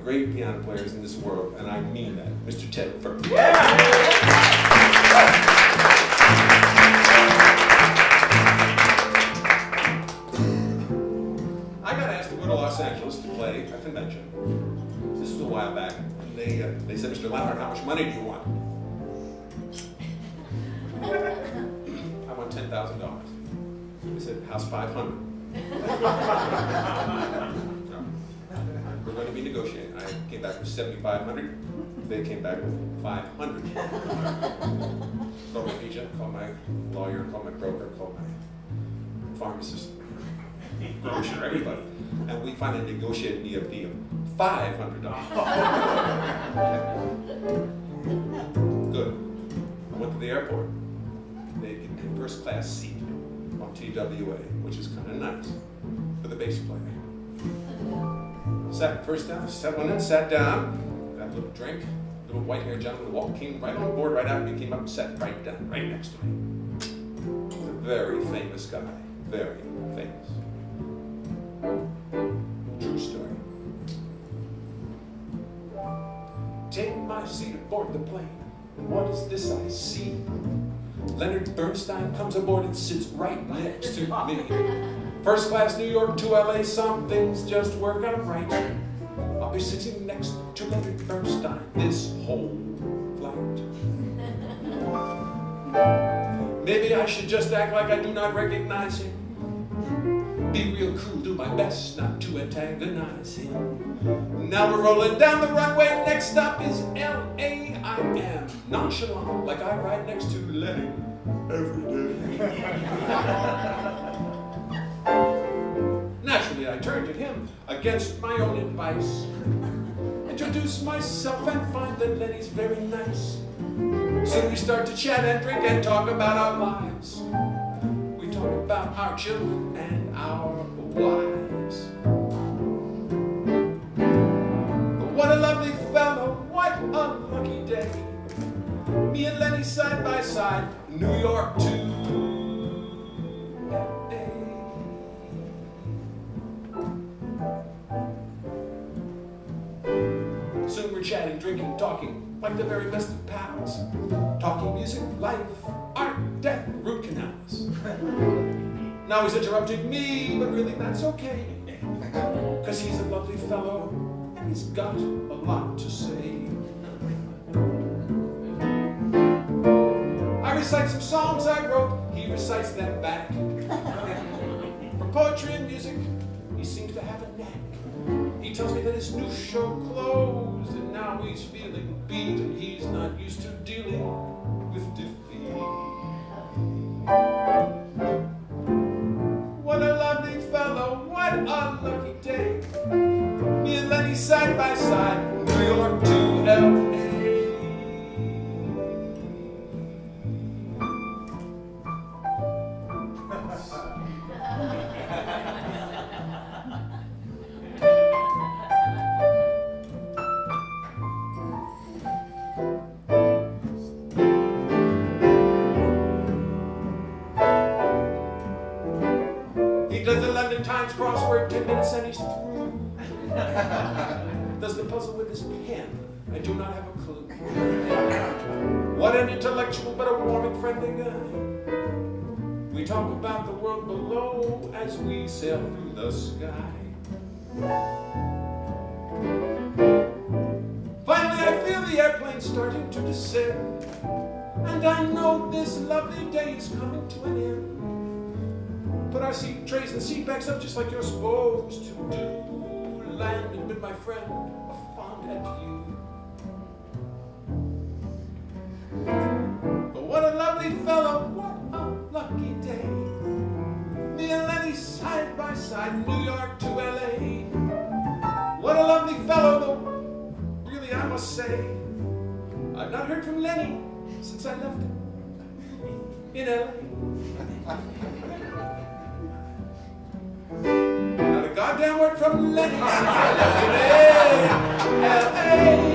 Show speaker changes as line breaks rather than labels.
great piano players in this world, and I mean that, Mr. Ted Firth.
Yeah.
I got asked to go to Los Angeles to play a convention. This was a while back. They said, Mr. Leonhart, how much money do you want? I want $10,000. They said, how's 500? No. We're going to be negotiating. I came back with 7,500. They came back with 500. Called my agent, called my lawyer, called my broker, called my pharmacist, grocer, everybody. And we finally negotiated me a fee of $500. Good. I went to the airport. They gave me a first class seat on TWA, which is kind of nice for the bass player. Sat down, got a little drink. Little white-haired gentleman came right on board right after me, came up and sat right down, right next to me. He was a very famous guy, very famous. True story. Take my seat aboard the plane, and what is this I see? Leonard Bernstein comes aboard and sits right next to me. First class New York to LA, some things just work out right. I'll be sitting next to Leonard Bernstein this whole flight. Maybe I should just act like I do not recognize him. Be real cool, do my best not to antagonize him. Now we're rolling down the runway, next stop is LA. I am nonchalant, like I ride next to Lenny every day. Naturally, I turned to him against my own advice. Introduce myself and find that Lenny's very nice. Soon we start to chat and drink and talk about our lives. We talk about our children and our wives. But what a lovely fellow, what a lucky day. Me and Lenny side by side, New York to LA. Soon we're chatting, drinking, talking, like the very best of pals. Talking music, life, art, death, root canals. Now he's interrupting me, but really that's okay. Cause he's a lovely fellow, and he's got a lot to say. I recite some songs I wrote, he recites them back. For poetry and music, he seems to have a knack. He tells me that his new show closed, and now he's feeling beat, and he's not used to dealing with defeat. What a lovely fellow, what a lucky day. Me and Lenny side by side, New York to LA. Does the London Times crossword 10 minutes and he's through. Does the puzzle with his pen, I do not have a clue. What an intellectual but a warm and friendly guy. We talk about the world below as we sail through the sky. Finally I feel the airplane starting to descend, and I know this lovely day is coming to an end. Put our seat trays and seat backs up just like you're supposed to do. Land and bid my friend a fond adieu. But what a lovely fellow, what a lucky day. Me and Lenny side by side, New York to LA. What a lovely fellow, though really I must say, I've not heard from Lenny since I left him in LA. Not a goddamn word from Lenny since I left LA.